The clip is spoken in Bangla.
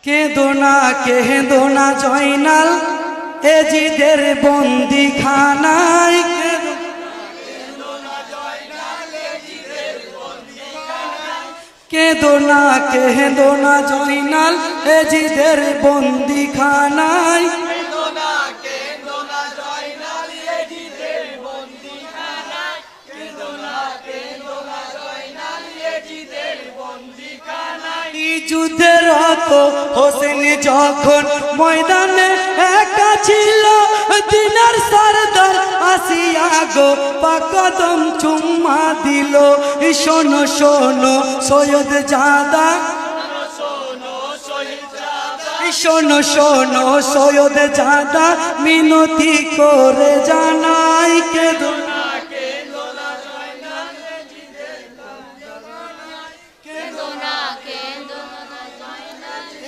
কেঁদো না জয়নাল এজিদের বন্দিখানায়। কেঁদো না জয়নাল এজিদের বন্দিখানায়। যুদ্ধের রত হোসেন যখন ময়দানে একা ছিল, দিনার সরদার আসিয়া গো পাকদম চুম্মা দিল। শোনো শোনো সৈয়দ জাদা, শোনো শোনো সৈয়দ জাদা, মিনতি করে জানাই কেঁদো